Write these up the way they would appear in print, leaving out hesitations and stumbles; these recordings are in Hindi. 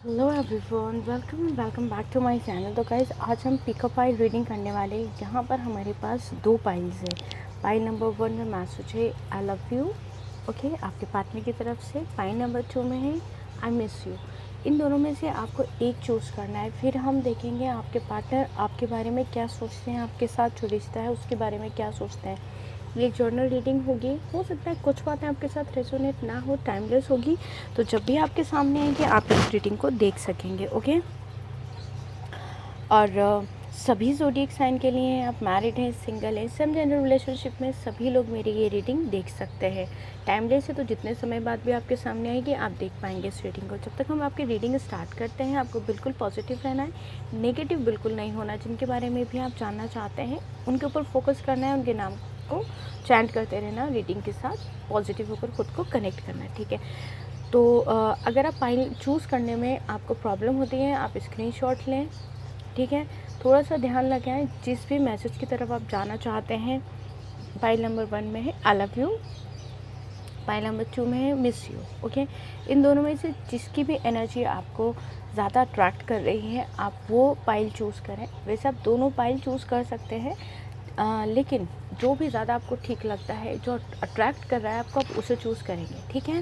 Hello everyone, welcome back to my channel. तो गाइस, आज हम पिकअप पाइल रीडिंग करने वाले हैं। यहाँ पर हमारे पास दो पाइल्स है। पाइल नंबर 1 में मैसेज है आई लव यू, ओके, आपके पार्टनर की तरफ से। पाइल नंबर 2 में है आई मिस यू। इन दोनों में से आपको एक चूज़ करना है। फिर हम देखेंगे आपके पार्टनर आपके बारे में क्या सोचते हैं, आपके साथ जो रिश्ता है उसके बारे में क्या सोचते हैं। ये जर्नल रीडिंग होगी। हो सकता है कुछ बातें आपके साथ रेजोनेट ना हो, टाइमलेस होगी। तो जब भी आपके सामने आएंगे आप इस रीडिंग को देख सकेंगे, ओके। और सभी ज़ोडिएक साइन के लिए आप मैरिड हैं, सिंगल हैं, सेम जेंडर रिलेशनशिप में सभी लोग मेरी ये रीडिंग देख सकते हैं। टाइमलेस है तो जितने समय बाद भी आपके सामने आएगी आप देख पाएंगे इस रीडिंग को। जब तक हम आपकी रीडिंग स्टार्ट करते हैं आपको बिल्कुल पॉजिटिव रहना है, नेगेटिव बिल्कुल नहीं होना। जिनके बारे में भी आप जानना चाहते हैं उनके ऊपर फोकस करना है, उनके नाम को चैंट करते रहना, रीडिंग के साथ पॉजिटिव होकर खुद को कनेक्ट करना है, ठीक है। तो अगर आप फाइल चूज़ करने में आपको प्रॉब्लम होती है आप स्क्रीनशॉट लें, ठीक है। थोड़ा सा ध्यान लगाएं जिस भी मैसेज की तरफ आप जाना चाहते हैं। फाइल नंबर 1 में है I love you, file number 2 में है मिस यू, ओके। इन दोनों में से जिसकी भी एनर्जी आपको ज़्यादा अट्रैक्ट कर रही है आप वो पाइल चूज़ करें। वैसे आप दोनों पाइल चूज़ कर सकते हैं, लेकिन जो भी ज़्यादा आपको ठीक लगता है, जो अट्रैक्ट कर रहा है आपको, आप उसे चूज़ करेंगे, ठीक है।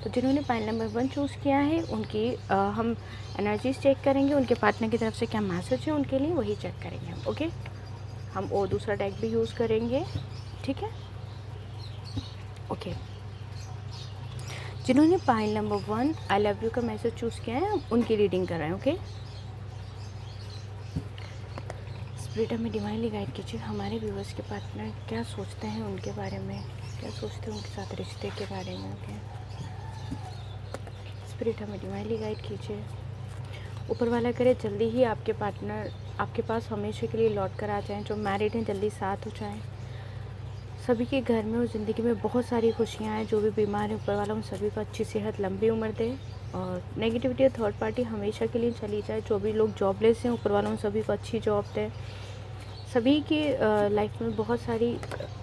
तो जिन्होंने पाइल नंबर 1 चूज़ किया है उनकी हम एनर्जीज चेक करेंगे, उनके पार्टनर की तरफ से क्या मैसेज है उनके लिए वही चेक करेंगे हम, ओके। हम और दूसरा डेक भी यूज़ करेंगे, ठीक है, ओके। जिन्होंने pile number 1 I love you का मैसेज चूज़ किया है उनकी रीडिंग कर रहे हैं, ओके। स्पिरिट हमें डिवाइनली गाइड कीजिए, हमारे व्यूअर्स के पार्टनर क्या सोचते हैं उनके बारे में, क्या सोचते हैं उनके साथ रिश्ते के बारे में, ओके। स्पिरिट हमें डिवाइनली गाइड कीजिए। ऊपर वाला करे जल्दी ही आपके पार्टनर आपके पास हमेशा के लिए लौट कर आ जाएं। जो मैरिड हैं जल्दी साथ हो जाएं। सभी के घर में और ज़िंदगी में बहुत सारी खुशियाँ हैं। जो भी बीमार है ऊपर वाला उन सभी को अच्छी सेहत, लंबी उम्र दे। और नेगेटिविटी और थर्ड पार्टी हमेशा के लिए चली जाए। जो भी लोग जॉबलेस हैं ऊपर वाला उन सभी को अच्छी जॉब दे। सभी की लाइफ में बहुत सारी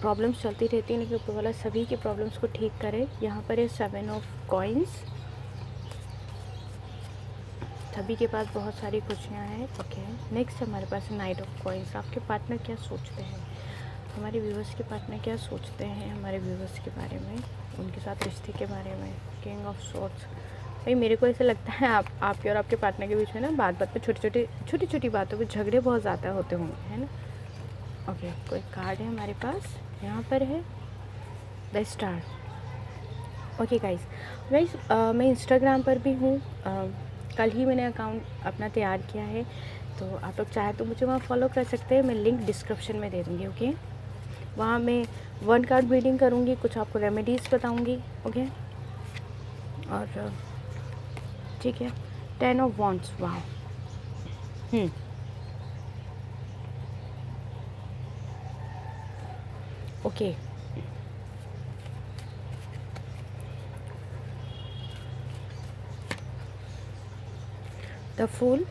प्रॉब्लम्स चलती रहती हैं, लेकिन ऊपर वाला सभी की प्रॉब्लम्स को ठीक करे। यहाँ पर है 7 ऑफ कॉइन्स। सभी के पास बहुत सारी खुशियाँ हैं, ओके। नेक्स्ट हमारे पास नाइट ऑफ कॉइन्स। आपके पार्टनर क्या सोचते हैं, हमारे व्यूवर्स के पार्टनर क्या सोचते हैं हमारे व्यूवर्स के बारे में, उनके साथ रिश्ते के बारे में। King of swords. भाई मेरे को ऐसा लगता है आपके और आपके पार्टनर के बीच में ना बात पे छोटी छोटी बातों पे झगड़े बहुत ज़्यादा होते होंगे, है ना, ओके। कोई कार्ड है हमारे पास, यहाँ पर है द स्टार, ओके गाइस। मैं इंस्टाग्राम पर भी हूँ। कल ही मैंने अकाउंट अपना तैयार किया है, तो आप लोग चाहे तो मुझे वहाँ फॉलो कर सकते हैं। मैं लिंक डिस्क्रिप्शन में दे दूँगी, ओके। वहाँ मैं 1 कार्ड रीडिंग करूँगी, कुछ आपको रेमेडीज़ बताऊँगी, ओके। और ठीक है, 10 ऑफ वॉन्ड्स, वाह। ओके। The fool.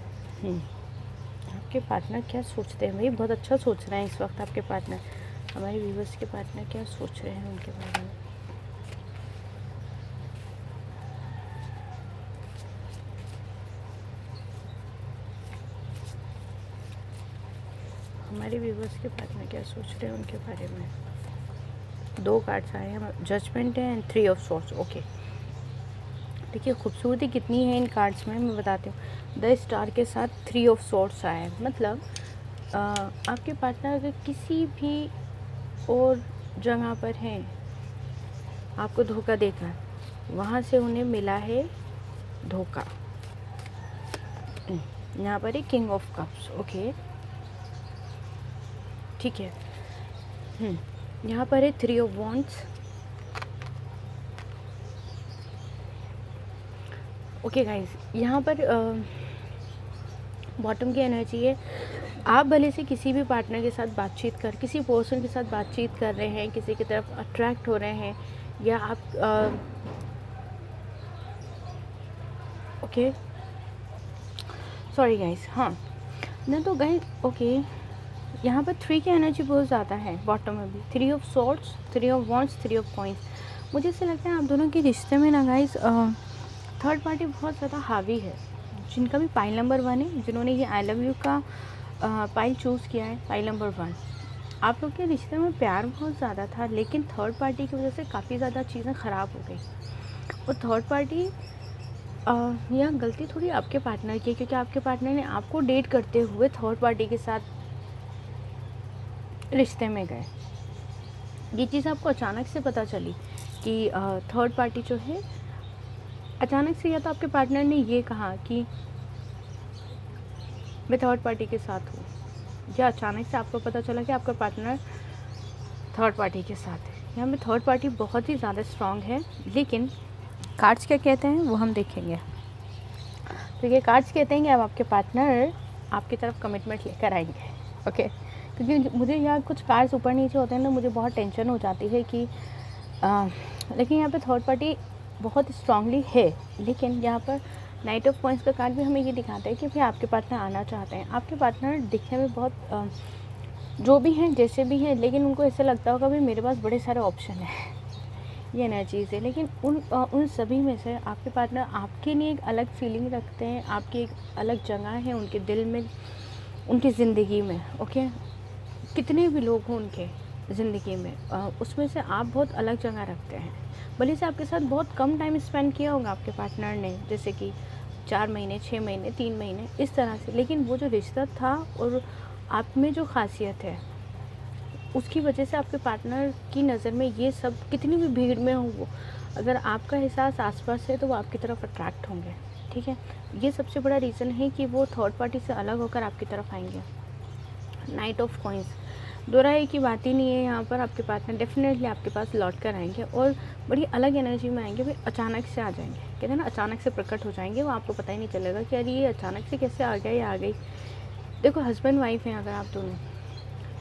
आपके पार्टनर क्या सोचते हैं भाई, बहुत अच्छा सोच रहे हैं इस वक्त आपके पार्टनर। हमारे व्यूवर्स के पार्टनर क्या सोच रहे हैं उनके बारे में। हमारे व्यूवर्स के पार्टनर क्या सोच रहे हैं उनके बारे में। 2 कार्ड्स आए हैं, जजमेंट है एंड 3 ऑफ सॉर्ड्स, ओके। देखिए खूबसूरती कितनी है इन कार्ड्स में, मैं बताती हूँ। द स्टार के साथ 3 ऑफ सॉर्ड्स आया है, मतलब आपके पार्टनर अगर किसी भी और जगह पर हैं, आपको धोखा देकर, वहाँ से उन्हें मिला है धोखा। यहाँ पर है किंग ऑफ कप्स, ओके, ठीक है। यहाँ पर है 3 ऑफ वॉन्ड्स, ओके गाइस। यहाँ पर बॉटम की एनर्जी है। आप भले से किसी भी पार्टनर के साथ बातचीत कर, किसी पर्सन के साथ बातचीत कर रहे हैं, किसी की तरफ अट्रैक्ट हो रहे हैं, या आप ओके, सॉरी गाइस, हाँ ना, तो गाइस ओके। यहाँ पर 3 की एनर्जी बहुत ज़्यादा है बॉटम में भी। 3 of swords, 3 of wands, 3 of coins. मुझे ऐसा लगता है आप दोनों के रिश्ते में ना गाइस थर्ड पार्टी बहुत ज़्यादा हावी है। जिनका भी पाइल नंबर 1 है, जिन्होंने ये आई लव यू का पाइल चूज़ किया है, पाइल नंबर 1, आप लोग के रिश्ते में प्यार बहुत ज़्यादा था, लेकिन थर्ड पार्टी की वजह से काफ़ी ज़्यादा चीज़ें ख़राब हो गई। और थर्ड पार्टी यहाँ गलती थोड़ी आपके पार्टनर की है, क्योंकि आपके पार्टनर ने आपको डेट करते हुए थर्ड पार्टी के साथ रिश्ते में गए। ये चीज़ आपको अचानक से पता चली कि थर्ड पार्टी जो है, अचानक से या तो आपके पार्टनर ने ये कहा कि मैं थर्ड पार्टी के साथ हूँ, या अचानक से आपको पता चला कि आपका पार्टनर थर्ड पार्टी के साथ है। यहाँ पे थर्ड पार्टी बहुत ही ज़्यादा स्ट्रॉन्ग है, लेकिन कार्ड्स क्या कहते हैं वो हम देखेंगे। तो ये कार्ड्स कहते हैं कि अब आपके पार्टनर आपकी तरफ कमिटमेंट लेकर आएंगे, ओके। क्योंकि मुझे यहाँ कुछ कार्ड्स ऊपर नीचे होते हैं ना, मुझे बहुत टेंशन हो जाती है कि लेकिन यहाँ पे थर्ड पार्टी बहुत स्ट्रांगली है। लेकिन यहाँ पर नाइट ऑफ कॉइंस का कार्ड भी हमें ये दिखाता है कि भाई आपके पार्टनर आना चाहते हैं। आपके पार्टनर दिखने में बहुत जो भी हैं, जैसे भी हैं, लेकिन उनको ऐसा लगता होगा भाई मेरे पास बड़े सारे ऑप्शन हैं, ये नया चीज़ है। लेकिन उन सभी में से आपके पार्टनर आपके लिए एक अलग फीलिंग रखते हैं, आपकी एक अलग जगह है उनके दिल में, उनकी ज़िंदगी में, ओके। कितने भी लोग हों उनके ज़िंदगी में, उसमें से आप बहुत अलग जगह रखते हैं। भले से आपके साथ बहुत कम टाइम स्पेंड किया होगा आपके पार्टनर ने, जैसे कि 4 महीने, 6 महीने, 3 महीने, इस तरह से, लेकिन वो जो रिश्ता था और आप में जो खासियत है, उसकी वजह से आपके पार्टनर की नज़र में ये सब, कितनी भी भीड़ में हो वो, अगर आपका एहसास आसपास है तो वो आपकी तरफ अट्रैक्ट होंगे, ठीक है। ये सबसे बड़ा रीज़न है कि वो थर्ड पार्टी से अलग होकर आपकी तरफ आएंगे। नाइट ऑफ कॉइंस, दो राय की बात ही नहीं है। यहाँ पर आपके पार्टनर डेफिनेटली आपके पास लौट कर आएंगे और बड़ी अलग एनर्जी में आएंगे, भाई अचानक से आ जाएंगे, कहते हैं ना अचानक से प्रकट हो जाएंगे। वो आपको पता ही नहीं चलेगा कि अरे ये अचानक से कैसे आ गया, ये आ गई। देखो हस्बैंड वाइफ हैं अगर आप दोनों,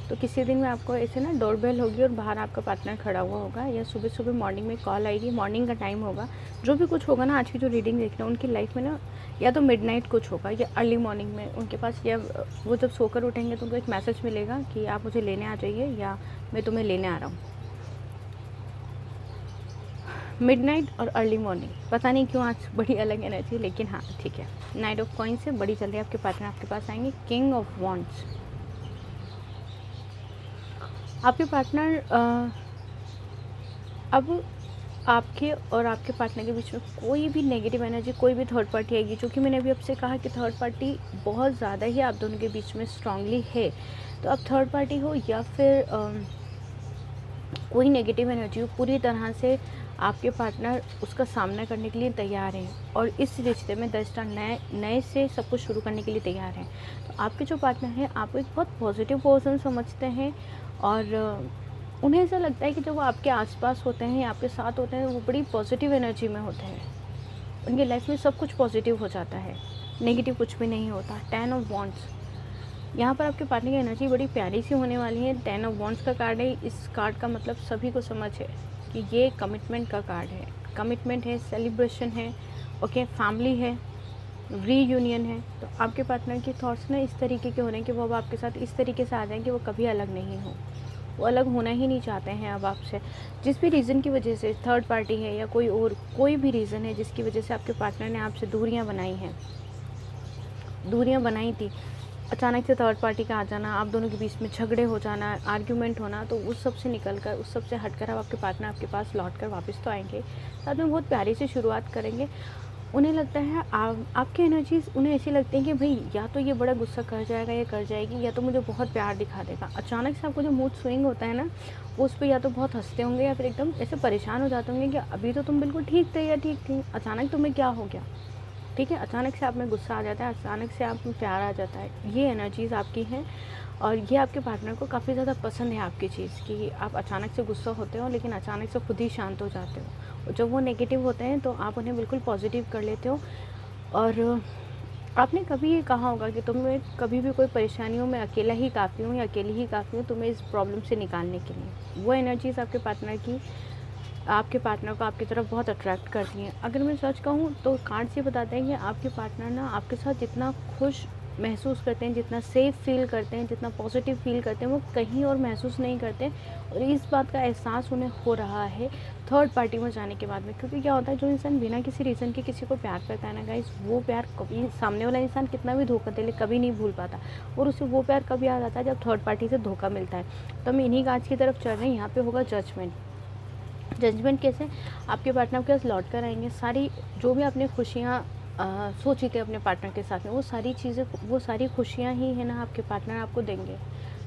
तो किसी दिन में आपको ऐसे ना डोरबेल होगी और बाहर आपका पार्टनर खड़ा हुआ होगा, या सुबह सुबह मॉर्निंग में कॉल आएगी, मॉर्निंग का टाइम होगा, जो भी कुछ होगा ना, आज की जो रीडिंग देख रहे हैं उनकी लाइफ में ना, या तो मिडनाइट कुछ होगा या अर्ली मॉर्निंग में उनके पास, या वो जब सोकर उठेंगे तो उनको एक मैसेज मिलेगा कि आप मुझे लेने आ जाइए या मैं तुम्हें लेने आ रहा हूँ। मिडनाइट और अर्ली मॉर्निंग, पता नहीं क्यों आज बड़ी अलग एनर्जी, लेकिन हाँ ठीक है। नाइट ऑफ कॉइंस से बड़ी जल्दी आपके पार्टनर आपके पास आएंगे। किंग ऑफ वॉन्ड्स, आपके पार्टनर अब आपके और आपके पार्टनर के बीच में कोई भी नेगेटिव एनर्जी, कोई भी थर्ड पार्टी आएगी, जो कि मैंने अभी आपसे कहा कि थर्ड पार्टी बहुत ज़्यादा ही आप दोनों के बीच में स्ट्रांगली है। तो अब थर्ड पार्टी हो या फिर कोई नेगेटिव एनर्जी हो, पूरी तरह से आपके पार्टनर उसका सामना करने के लिए तैयार हैं और इस रिश्ते में 10 स्टार नए से सब कुछ शुरू करने के लिए तैयार हैं। तो आपके जो पार्टनर हैं आपको एक बहुत पॉजिटिव पर्सन समझते हैं और उन्हें ऐसा लगता है कि जब वो आपके आसपास होते हैं, आपके साथ होते हैं, वो बड़ी पॉजिटिव एनर्जी में होते हैं। उनकी लाइफ में सब कुछ पॉजिटिव हो जाता है, नेगेटिव कुछ भी नहीं होता। 10 ऑफ वॉन्ड्स, यहाँ पर आपके पार्टनर की एनर्जी बड़ी प्यारी सी होने वाली है। 10 ऑफ वॉन्ड्स का कार्ड है। इस कार्ड का मतलब सभी को समझ है कि ये कमिटमेंट का कार्ड है। कमिटमेंट है, सेलिब्रेशन है, ओके, फैमिली है, रीयूनियन है। तो आपके पार्टनर के थॉट्स ना इस तरीके के हो रहे हैं कि वो अब आपके साथ इस तरीके से आ जाएं कि वो कभी अलग नहीं हो, वो अलग होना ही नहीं चाहते हैं अब आपसे। जिस भी रीज़न की वजह से, थर्ड पार्टी है या कोई और कोई भी रीज़न है जिसकी वजह से आपके पार्टनर ने आपसे दूरियां बनाई हैं, दूरियां बनाई थी, अचानक से थर्ड पार्टी का आ जाना, आप दोनों के बीच में झगड़े हो जाना, आर्ग्यूमेंट होना, तो उस सब से निकल कर, उस सब से हटकर अब आपके पार्टनर आपके पास लौट कर वापस तो आएंगे, साथ में बहुत प्यारी से शुरुआत करेंगे। उन्हें लगता है आपकी एनर्जीज उन्हें ऐसी लगती है कि भाई या तो ये बड़ा गुस्सा कर जाएगा या कर जाएगी, या तो मुझे बहुत प्यार दिखा देगा। अचानक से आपको जो मूड स्विंग होता है ना, वो उस पर या तो बहुत हंसते होंगे या फिर एकदम ऐसे परेशान हो जाते होंगे कि अभी तो तुम बिल्कुल ठीक थे या ठीक थी, अचानक तुम्हें क्या हो गया, ठीक है। अचानक से आप में गुस्सा आ जाता है, अचानक से आप में प्यार आ जाता है। ये एनर्जीज़ आपकी हैं और ये आपके पार्टनर को काफ़ी ज़्यादा पसंद है आपकी चीज़ कि आप अचानक से गुस्सा होते हो लेकिन अचानक से खुद ही शांत हो जाते हो, और जब वो नेगेटिव होते हैं तो आप उन्हें बिल्कुल पॉजिटिव कर लेते हो। और आपने कभी ये कहा होगा कि तुम्हें कभी भी कोई परेशानी हो, मैं अकेला ही काफ़ी हूँ या अकेली ही काफ़ी हूँ तुम्हें इस प्रॉब्लम से निकालने के लिए। वो एनर्जीज़ आपके पार्टनर को आपकी तरफ बहुत अट्रैक्ट करती हैं। अगर मैं सच कहूँ तो कार्ड्स ये बताते हैं कि आपके पार्टनर ना आपके साथ जितना खुश महसूस करते हैं, जितना सेफ़ फ़ील करते हैं, जितना पॉज़िटिव फ़ील करते हैं, वो कहीं और महसूस नहीं करते हैं। और इस बात का एहसास उन्हें हो रहा है थर्ड पार्टी में जाने के बाद में। क्योंकि क्या होता है, जो इंसान बिना किसी रीज़न के किसी को प्यार करता है ना गाइस, वो प्यार कभी, सामने वाला इंसान कितना भी धोखा दे ले, कभी नहीं भूल पाता। और उसे वो प्यार कभी याद आता है जब थर्ड पार्टी से धोखा मिलता है। तो हम इन्हीं काज की तरफ चल रहे हैं। यहाँ पे होगा जजमेंट। जजमेंट कैसे? आपके पार्टनर के पास लौट कर आएंगे, सारी जो भी आपने खुशियाँ सोची थी अपने पार्टनर के साथ में, वो सारी चीज़ें, वो सारी खुशियाँ ही है ना आपके पार्टनर आपको देंगे।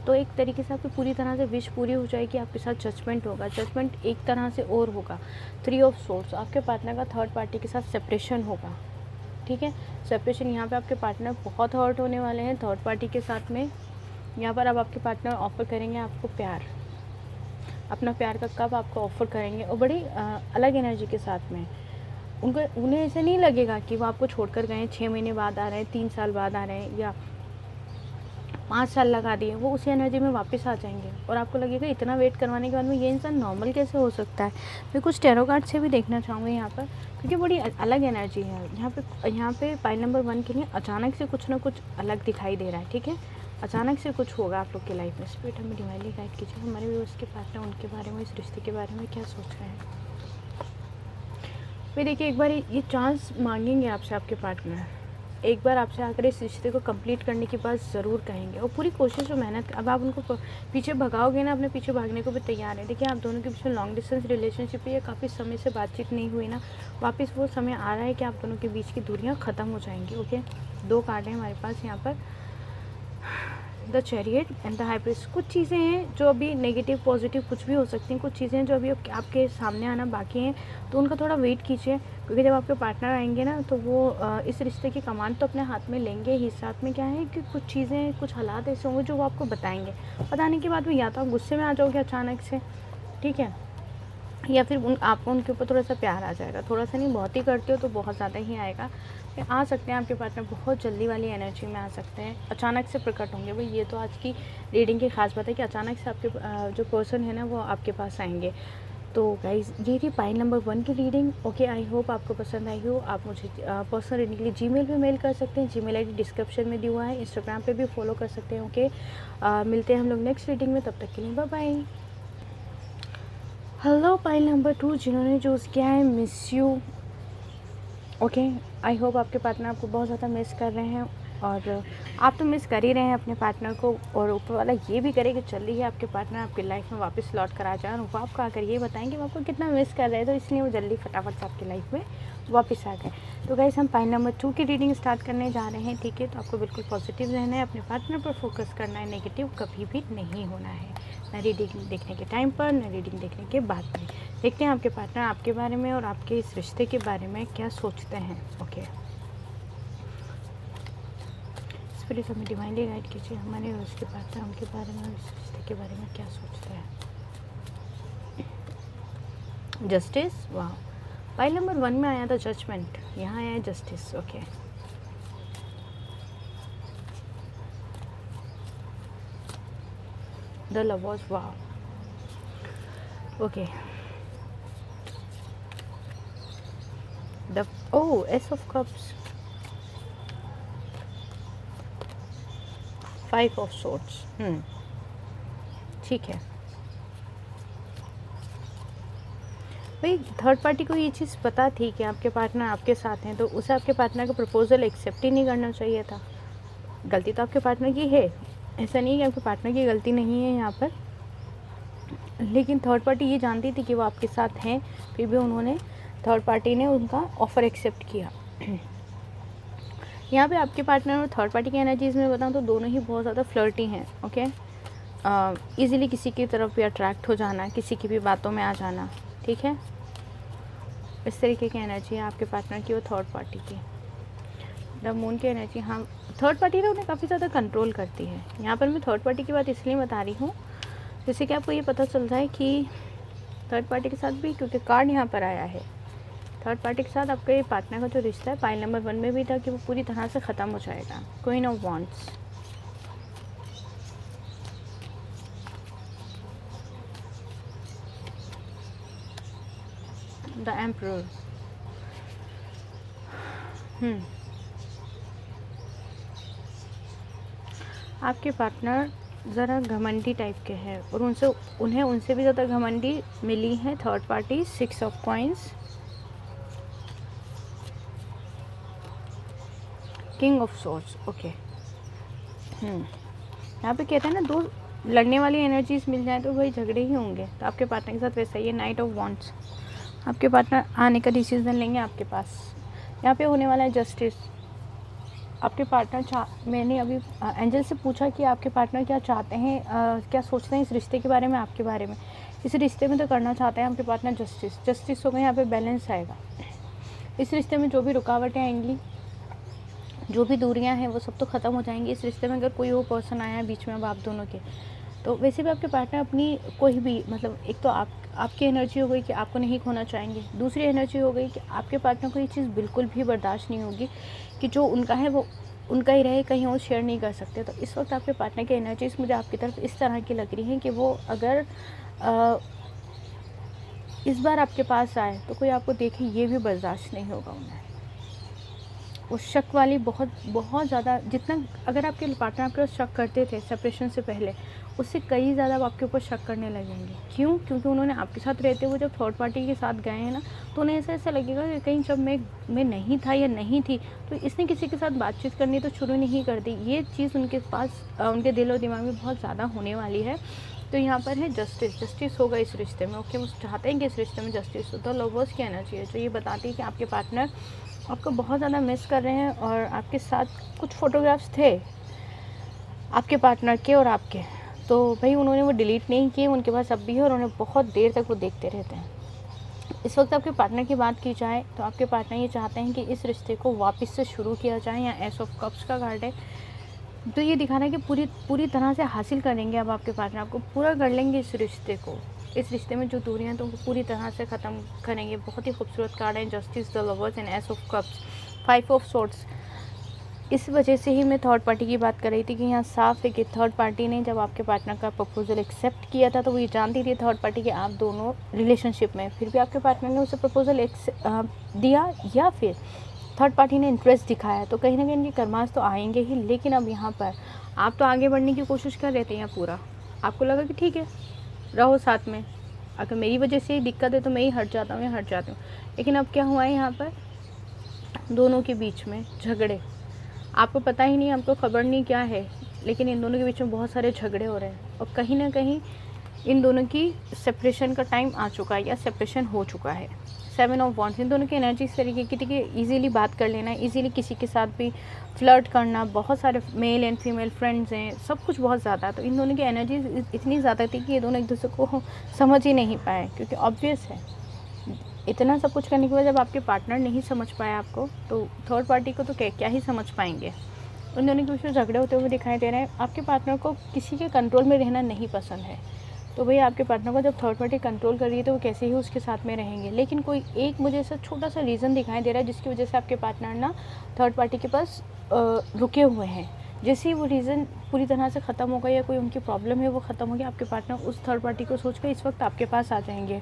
तो एक तरीके से आपकी पूरी तरह से विश पूरी हो जाएगी। आपके साथ जजमेंट होगा। जजमेंट एक तरह से और होगा 3 ऑफ सोर्ड्स। आपके पार्टनर का थर्ड पार्टी के साथ सेपरेशन होगा, ठीक है। सेपरेशन, यहाँ पे आपके पार्टनर बहुत हर्ट होने वाले हैं थर्ड पार्टी के साथ में। यहाँ पर अब आपके पार्टनर ऑफ़र करेंगे आपको प्यार, अपना प्यार का कब आपको ऑफ़र करेंगे, और बड़ी अलग एनर्जी के साथ में। उन्हें ऐसा नहीं लगेगा कि वो आपको छोड़कर गए, 6 महीने बाद आ रहे हैं, 3 साल बाद आ रहे हैं, या 5 साल लगा दिए। वो उसी एनर्जी में वापस आ जाएंगे और आपको लगेगा इतना वेट करवाने के बाद में ये इंसान नॉर्मल कैसे हो सकता है। मैं कुछ टैरो कार्ड से भी देखना चाहूँगी यहाँ पर, क्योंकि बड़ी अलग एनर्जी है यहाँ पे पाइल नंबर 1 के लिए अचानक से कुछ ना कुछ अलग दिखाई दे रहा है, ठीक है। अचानक से कुछ होगा आप लोग की लाइफ में। स्पिरिट हमें डिवाइनली गाइड कीजिए, हमारे व्यूअर्स के पार्टनर उनके बारे में, इस रिश्ते के बारे में क्या सोच रहे हैं। भाई देखिए, एक बार ये चांस मांगेंगे आपसे आपके पार्टनर, एक बार आपसे आकर इस रिश्ते को कंप्लीट करने की बात ज़रूर कहेंगे, और पूरी कोशिश और मेहनत। अब आप उनको पीछे भगाओगे ना, अपने पीछे भागने को भी तैयार है। देखिए, आप दोनों के बीच में लॉन्ग डिस्टेंस रिलेशनशिप है, काफ़ी समय से बातचीत नहीं हुई ना, वापस वो समय आ रहा है कि आप दोनों के बीच की दूरियाँ ख़त्म हो जाएंगी। ओके, 2 कार्ड हैं हमारे पास यहाँ पर, the chariot and the high priest. कुछ चीज़ें हैं जो अभी नेगेटिव पॉजिटिव कुछ भी हो सकती हैं, कुछ चीज़ें हैं जो अभी आपके सामने आना बाकी हैं, तो उनका थोड़ा वेट कीजिए। क्योंकि जब आपके पार्टनर आएंगे ना, तो वो इस रिश्ते की कमान तो अपने हाथ में लेंगे ही, साथ में क्या है कि कुछ चीज़ें, कुछ हालात ऐसे होंगे जो वो आपको बताएंगे। बताने के बाद में या तो आप गुस्से में आ जाओगे अचानक से, ठीक है, या फिर आपको उनके ऊपर थोड़ा सा प्यार आ जाएगा। थोड़ा सा नहीं, बहुत ही करते हो तो बहुत ज़्यादा ही आएगा। आ सकते हैं आपके पार्टनर बहुत जल्दी वाली एनर्जी में आ सकते हैं, अचानक से प्रकट होंगे। भाई ये तो आज की रीडिंग की खास बात है कि अचानक से आपके जो पर्सन है ना वो आपके पास आएंगे। तो गाइज़, ये थी पाइल नंबर 1 की रीडिंग। ओके, आई होप आपको पसंद आई हो। आप मुझे पर्सनल रीडिंग के लिए जीमेल पे मेल कर सकते हैं, जीमेल आईडी डिस्क्रिप्शन में दिया हुआ है। इंस्टाग्राम पे भी फॉलो कर सकते हैं। ओके, मिलते हैं हम लोग नेक्स्ट रीडिंग में, तब तक के लिए bye bye. Hello pile number 2, जिन्होंने चूज़ किया है miss you. Okay, I hope आपके पार्टनर आपको बहुत ज़्यादा मिस कर रहे हैं, और आप तो मिस कर ही रहे हैं अपने पार्टनर को, और ऊपर वाला ये भी करे कि जल्दी ही आपके पार्टनर आपकी लाइफ में वापस लौट कर आ जाए, और वो आपको आकर ये बताएंगे वो आपको कितना मिस कर रहे हैं, तो इसलिए वो जल्दी फटाफट से आपकी लाइफ में वापस आ गए। तो गाइस, हम पाइल नंबर 2 की रीडिंग स्टार्ट करने जा रहे हैं, ठीक है। तो आपको बिल्कुल पॉजिटिव रहना है, अपने पार्टनर पर फोकस करना है, नेगेटिव कभी भी नहीं होना है, ना रीडिंग देखने के टाइम पर, ना रीडिंग देखने के बाद में। देखते हैं आपके पार्टनर आपके बारे में और आपके इस रिश्ते के बारे में क्या सोचते हैं। ओके, स्पिरिट हमें डिवाइनली गाइड कीजिए, हमारे उसके पार्टनर उनके बारे में और इस रिश्ते के बारे में क्या सोचते हैं। जस्टिस, वाह, पाइल नंबर 1 में आया था जजमेंट, यहाँ आया है जस्टिस। ओके, द लवर्स, वाह। Okay, the S of cups, 5 of swords. ठीक है भाई, थर्ड पार्टी को ये चीज़ पता थी कि आपके पार्टनर आपके साथ हैं, तो उसे आपके पार्टनर का प्रपोजल एक्सेप्ट ही नहीं करना चाहिए था। गलती तो आपके पार्टनर की है, ऐसा नहीं है कि आपके पार्टनर की गलती नहीं है यहाँ पर, लेकिन थर्ड पार्टी ये जानती थी कि वो आपके साथ हैं, फिर भी उन्होंने, थर्ड पार्टी ने उनका ऑफ़र एक्सेप्ट किया। यहाँ पे आपके पार्टनर और थर्ड पार्टी की एनर्जीज़ में बताऊँ तो दोनों ही बहुत ज़्यादा फ्लर्टी हैं। ओके, ईज़िली किसी की तरफ भी अट्रैक्ट हो जाना, किसी की भी बातों में आ जाना, ठीक है, इस तरीके की एनर्जी है आपके पार्टनर की और थर्ड पार्टी की। द मून की एनर्जी, हाँ, थर्ड पार्टी ना उन्हें काफ़ी ज़्यादा कंट्रोल करती है। यहाँ पर मैं थर्ड पार्टी की बात इसलिए बता रही हूँ जैसे कि आपको ये पता चलता है कि थर्ड पार्टी के साथ भी, क्योंकि कार्ड यहाँ पर आया है, थर्ड पार्टी के साथ आपके पार्टनर का जो रिश्ता है पाइल नंबर 1 में भी था कि वो पूरी तरह से ख़त्म हो जाएगा। Queen of wands, the emperor, आपके पार्टनर ज़रा घमंडी टाइप के हैं और उन्हें उनसे भी ज़्यादा घमंडी मिली है third party. 6 of coins, king of swords. Okay, यहाँ पे कहते हैं ना, दो लड़ने वाली एनर्जीज मिल जाए तो भाई झगड़े ही होंगे। तो आपके पार्टनर के साथ वैसा ही है। नाइट ऑफ वॉन्ड्स, आपके पार्टनर आने का डिसीजन लेंगे आपके पास। यहाँ पे होने वाला है जस्टिस। आपके पार्टनर मैंने अभी एंजल से पूछा कि आपके पार्टनर क्या चाहते हैं, क्या सोचते हैं इस रिश्ते के बारे में, आपके बारे में। इस रिश्ते में तो करना चाहते हैं आपके पार्टनर जस्टिस होगा। यहाँ पे बैलेंस आएगा। इस रिश्ते में जो भी रुकावटें आएंगी, जो भी दूरियां हैं, वो सब तो ख़त्म हो जाएंगी। इस रिश्ते में अगर कोई वो पर्सन आया है बीच में अब आप दोनों के, तो वैसे भी आपके पार्टनर अपनी कोई भी, मतलब एक तो आपकी एनर्जी हो गई कि आपको नहीं खोना चाहेंगे, दूसरी एनर्जी हो गई कि आपके पार्टनर को ये चीज़ बिल्कुल भी बर्दाश्त नहीं होगी कि जो उनका है वो उनका ही रहे, कहीं और शेयर नहीं कर सकते। तो इस वक्त आपके पार्टनर की एनर्जीज मुझे आपकी तरफ इस तरह की लग रही हैं कि वो अगर इस बार आपके पास आए तो कोई आपको देखे ये भी बर्दाश्त नहीं होगा उन्हें। वो शक वाली बहुत ज़्यादा, जितना अगर आपके पार्टनर आपके ऊपर शक करते थे सेपरेशन से पहले, उससे कई ज़्यादा आपके ऊपर शक करने लगेंगे। क्यों? क्योंकि उन्होंने आपके साथ रहते हुए जब थर्ड पार्टी के साथ गए हैं ना, तो उन्हें ऐसा लगेगा कि कहीं जब मैं नहीं था या नहीं थी तो इसने किसी के साथ बातचीत करनी तो शुरू नहीं कर दी। ये चीज़ उनके पास उनके दिल और दिमाग में बहुत ज़्यादा होने वाली है। तो यहाँ पर है जस्टिस होगा इस रिश्ते में। ओके, वो चाहते हैं कि इस रिश्ते में जस्टिस हो। तो लवर्स की एनर्जी है जो ये बताती है कि आपके पार्टनर आपको बहुत ज़्यादा मिस कर रहे हैं और आपके साथ कुछ फ़ोटोग्राफ्स थे आपके पार्टनर के और आपके, तो भाई उन्होंने वो डिलीट नहीं किए, उनके पास अब भी है और उन्हें बहुत देर तक वो देखते रहते हैं। इस वक्त आपके पार्टनर की बात की जाए तो आपके पार्टनर ये चाहते हैं कि इस रिश्ते को वापस से शुरू किया जाए। या एस ऑफ कप्स का कार्ड है, तो ये दिखाना है कि पूरी तरह से हासिल करेंगे। अब आपके पार्टनर आपको पूरा कर लेंगे इस रिश्ते को। इस रिश्ते में जो दूरियां हैं तो उनको पूरी तरह से ख़त्म करेंगे। बहुत ही खूबसूरत कार्ड है justice, the lovers and S of cups, 5 of swords. इस वजह से ही मैं थर्ड पार्टी की बात कर रही थी कि यहाँ साफ है कि थर्ड पार्टी ने जब आपके पार्टनर का प्रपोजल एक्सेप्ट किया था तो वो ये जानती थी थर्ड पार्टी कि आप दोनों रिलेशनशिप में, फिर भी आपके पार्टनर ने उसे प्रपोजल दिया या फिर थर्ड पार्टी ने इंटरेस्ट दिखाया। तो कहीं ना कहीं इनकी कर्मास तो आएंगे ही। लेकिन अब यहाँ पर आप तो आगे बढ़ने की कोशिश कर रहे थे यहाँ पूरा, आपको लगा कि ठीक है रहो साथ में, अगर मेरी वजह से दिक्कत है तो मैं ही हट जाता हूँ या हट जाती हूँ। लेकिन अब क्या हुआ है यहाँ पर, दोनों के बीच में झगड़े, आपको पता ही नहीं, आपको खबर नहीं क्या है, लेकिन इन दोनों के बीच में बहुत सारे झगड़े हो रहे हैं और कहीं ना कहीं इन दोनों की सेपरेशन का टाइम आ चुका है या सेपरेशन हो चुका है। 7 ऑफ वॉन्ड्स, इन दोनों की एनर्जी इस तरीके की थी कि ईजिली बात कर लेना, ईजिली किसी के साथ भी फ्लर्ट करना, बहुत सारे मेल एंड फीमेल फ्रेंड्स हैं, सब कुछ बहुत ज़्यादा। तो इन दोनों की एनर्जी इतनी ज़्यादा थी कि ये दोनों एक दूसरे को समझ ही नहीं पाए। क्योंकि ऑब्वियस है इतना सब कुछ करने के बाद जब आपके पार्टनर नहीं समझ पाया आपको, तो थर्ड पार्टी को तो क्या ही समझ पाएंगे। उन दोनों के बीच में झगड़े होते हुए दिखाई दे रहे हैं। आपके पार्टनर को किसी के कंट्रोल में रहना नहीं पसंद है। तो भाई आपके पार्टनर को जब थर्ड पार्टी कंट्रोल कर रही है तो वो कैसे ही उसके साथ में रहेंगे। लेकिन कोई एक मुझे ऐसा छोटा सा रीज़न दिखाई दे रहा है जिसकी वजह से आपके पार्टनर ना थर्ड पार्टी के पास रुके हुए हैं। जैसे ही वो रीज़न पूरी तरह से ख़त्म होगा या कोई उनकी प्रॉब्लम है वो ख़त्म होगी, आपके पार्टनर उस थर्ड पार्टी को सोच कर इस वक्त आपके पास आ जाएंगे।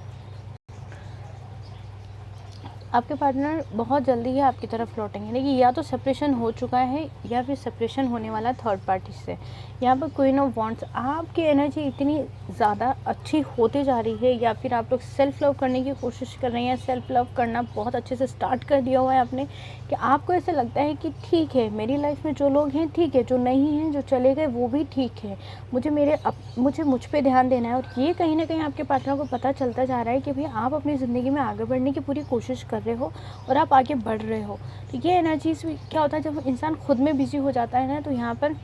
आपके पार्टनर बहुत जल्दी ही आपकी तरफ लौटेंगे। लेकिन या तो सेपरेशन हो चुका है या फिर सेपरेशन होने वाला थर्ड पार्टी से। यहाँ पर क्वीन ऑफ वॉन्ड्स, आपकी एनर्जी इतनी ज़्यादा अच्छी होते जा रही है या फिर आप लोग सेल्फ लव करने की कोशिश कर रहे हैं। सेल्फ लव करना बहुत अच्छे से स्टार्ट कर दिया हुआ है आपने, कि आपको ऐसा लगता है कि ठीक है मेरी लाइफ में जो लोग हैं ठीक है, जो नहीं हैं जो चले गए वो भी ठीक है, मुझे मुझ पर ध्यान देना है। और ये कहीं ना कहीं आपके पार्टनर को पता चलता जा रहा है कि भाई आप अपनी ज़िंदगी में आगे बढ़ने की पूरी कोशिश कर रहे हो और आप आगे बढ़ रहे हो। तो ये एनर्जीज क्या होता है जब इंसान खुद में बिजी हो जाता है ना, तो यहाँ पर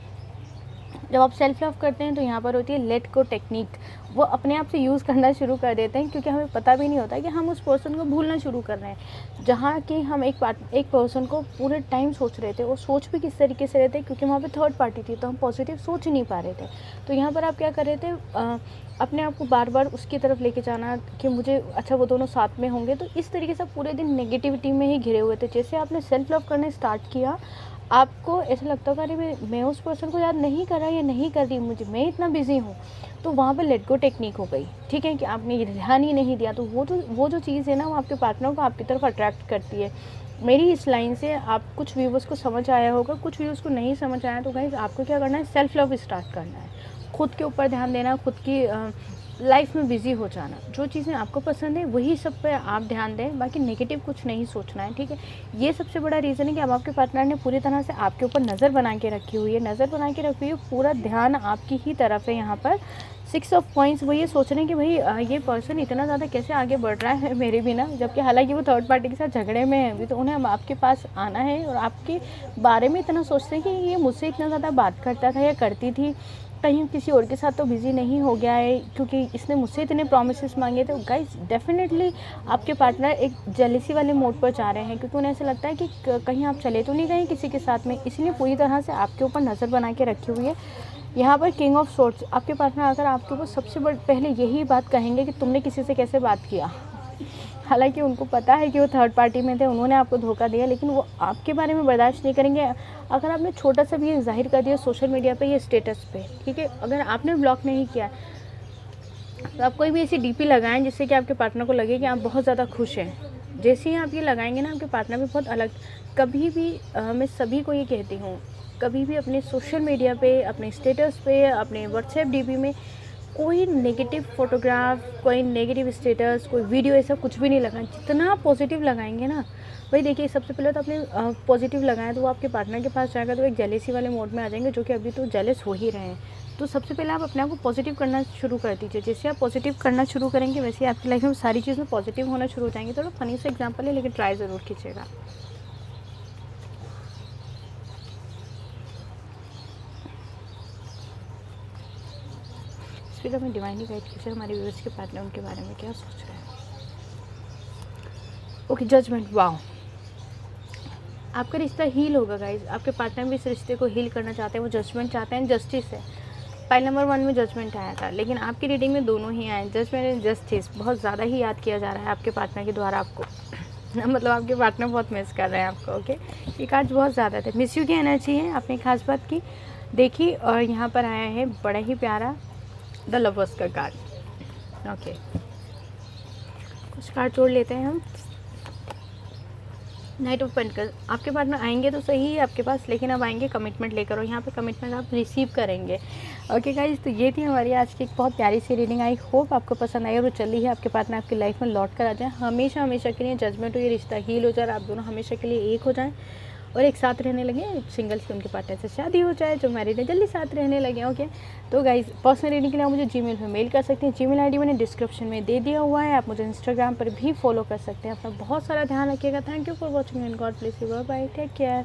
जब आप सेल्फ लव करते हैं तो यहाँ पर होती है लेट गो टेक्निक। वो अपने आप से यूज़ करना शुरू कर देते हैं क्योंकि हमें पता भी नहीं होता कि हम उस पर्सन को भूलना शुरू कर रहे हैं। जहाँ कि हम एक पर्सन को पूरे टाइम सोच रहे थे, और सोच भी किस तरीके से रहे थे क्योंकि वहाँ पे थर्ड पार्टी थी तो हम पॉजिटिव सोच ही नहीं पा रहे थे। तो यहाँ पर आप क्या कर रहे थे, अपने आप को बार बार उसकी तरफ लेके जाना कि मुझे अच्छा वो दोनों साथ में होंगे। तो इस तरीके से पूरे दिन नेगेटिविटी में ही घिरे हुए थे। जैसे आपने सेल्फ लव करना स्टार्ट किया, आपको ऐसा लगता होगा अरे मैं उस पर्सन को याद नहीं कर रहा या नहीं कर रही, मैं इतना बिजी हूँ। तो वहाँ पे लेट गो टेक्निक हो गई, ठीक है, कि आपने ध्यान ही नहीं दिया। तो वो जो चीज़ है ना वो आपके पार्टनर को आपकी तरफ अट्रैक्ट करती है। मेरी इस लाइन से आप कुछ व्यूवर्स को समझ आया होगा, कुछ व्यूवर्स को नहीं समझ आया, तो गाइस आपको क्या करना है, सेल्फ लव स्टार्ट करना है, खुद के ऊपर ध्यान देना, खुद की लाइफ में बिज़ी हो जाना। जो चीज़ें आपको पसंद है वही सब पे आप ध्यान दें, बाकी नेगेटिव कुछ नहीं सोचना है, ठीक है। ये सबसे बड़ा रीज़न है कि अब आपके पार्टनर ने पूरी तरह से आपके ऊपर नज़र बना के रखी हुई है, नज़र बना के रखी हुई है, पूरा ध्यान आपकी ही तरफ है। यहाँ पर 6 ऑफ पॉइंट्स वो ये सोच रहे हैं कि भाई ये पर्सन इतना ज़्यादा कैसे आगे बढ़ रहा है मेरे बिना, जबकि हालांकि वो थर्ड पार्टी के साथ झगड़े में है अभी, तो उन्हें अब आपके पास आना है और आपके बारे में इतना सोचते हैं कि ये मुझसे इतना ज़्यादा बात करता था या करती थी, कहीं किसी और के साथ तो बिज़ी नहीं हो गया है, क्योंकि इसने मुझसे इतने प्रोमिसेस मांगे। तो गाइस डेफिनेटली आपके पार्टनर एक जेलिसी वाले मोड पर जा रहे हैं, क्योंकि उन्हें ऐसा लगता है कि कहीं आप चले तो नहीं गए किसी के साथ में, इसलिए पूरी तरह से आपके ऊपर नज़र बना के रखी हुई है। यहाँ पर किंग ऑफ सोर्ड्स, आपके पार्टनर अगर आपके ऊपर सबसे पहले यही बात कहेंगे कि तुमने किसी से कैसे बात किया। हालांकि उनको पता है कि वो थर्ड पार्टी में थे, उन्होंने आपको धोखा दिया, लेकिन वो आपके बारे में बर्दाश्त नहीं करेंगे अगर आपने छोटा सा भी ये जाहिर कर दिया सोशल मीडिया पे, ये स्टेटस पे, ठीक है। अगर आपने ब्लॉक नहीं किया तो आप कोई भी ऐसी डीपी लगाएं जिससे कि आपके पार्टनर को लगे कि आप बहुत ज़्यादा खुश हैं। जैसे ही आप ये लगाएंगे ना, आपके पार्टनर भी बहुत अलग, कभी भी मैं सभी को ये कहती हूँ, कभी भी अपने सोशल मीडिया पे, अपने स्टेटस पे, अपने व्हाट्सएप डीपी में कोई नेगेटिव फोटोग्राफ, कोई नेगेटिव स्टेटस, कोई वीडियो, ऐसा कुछ भी नहीं लगाएं। जितना पॉजिटिव लगाएंगे ना, भाई देखिए सबसे पहले तो आपने पॉजिटिव लगाया तो वो आपके पार्टनर के पास जाएगा तो एक जेलेसी वाले मोड में आ जाएंगे, जो कि अभी तो जेलस हो ही रहे हैं। तो सबसे पहले आप अपने आप को पॉजिटिव करना शुरू कर दीजिए। जैसे आप पॉजिटिव करना शुरू करेंगे वैसे ही आपकी लाइफ में सारी चीज़ें पॉजिटिव होना शुरू हो जाएंगी। थोड़ा फनी सा एग्जाम्पल है, लेकिन ट्राई ज़रूर कीजिएगा। फिर हमें डिवाइनली गाइड कीजिए, हमारे व्यूअर्स के पार्टनर उनके बारे में क्या सोच रहे हैं। ओके, जजमेंट, वाओ, आपका रिश्ता हील होगा गाइज। आपके पार्टनर भी इस रिश्ते को हील करना चाहते हैं, वो जजमेंट चाहते हैं, जस्टिस है। फाइल नंबर 1 में जजमेंट आया था, लेकिन आपकी रीडिंग में दोनों ही आए, जजमेंट एंड जस्टिस। बहुत ज़्यादा ही याद किया जा रहा है आपके पार्टनर के द्वारा आपको मतलब आपके पार्टनर बहुत मिस कर रहे हैं आपको। ओके, ये कार्ड बहुत ज़्यादा थे, मिस यू की एनर्जी है, आपने खास बात की देखी। और यहाँ पर आया है बड़ा ही प्यारा द लवर्स का कार्ड। ओके, कुछ कार्ड जोड़ लेते हैं हम। नाइट ऑफ पेंटिकल्स, आपके पार्टनर आएंगे तो सही आपके पास, लेकिन अब आएंगे कमिटमेंट लेकर, और यहाँ पे कमिटमेंट आप रिसीव करेंगे। ओके गाइज, तो ये थी हमारी आज की एक बहुत प्यारी सी रीडिंग। आई होप आपको पसंद आई और वो चली है आपके पार्टनर आपकी लाइफ में लौट कर आ जाए, हमेशा हमेशा के लिए जजमेंट हो, ये रिश्ता हील हो जाए, आप दोनों हमेशा के लिए एक हो जाएँ और एक साथ रहने लगे। सिंगल्स की उनके पार्टनर से शादी हो जाए, जो मैरिड है जल्दी साथ रहने लगे। ओके, तो गाइज पर्सनल रीडिंग के लिए आप मुझे जीमेल पे मेल कर सकते हैं, जीमेल आईडी मैंने डिस्क्रिप्शन में दे दिया हुआ है। आप मुझे इंस्टाग्राम पर भी फॉलो कर सकते हैं। अपना बहुत सारा ध्यान रखिएगा। Thank you for watching and God bless you, bye bye, take care.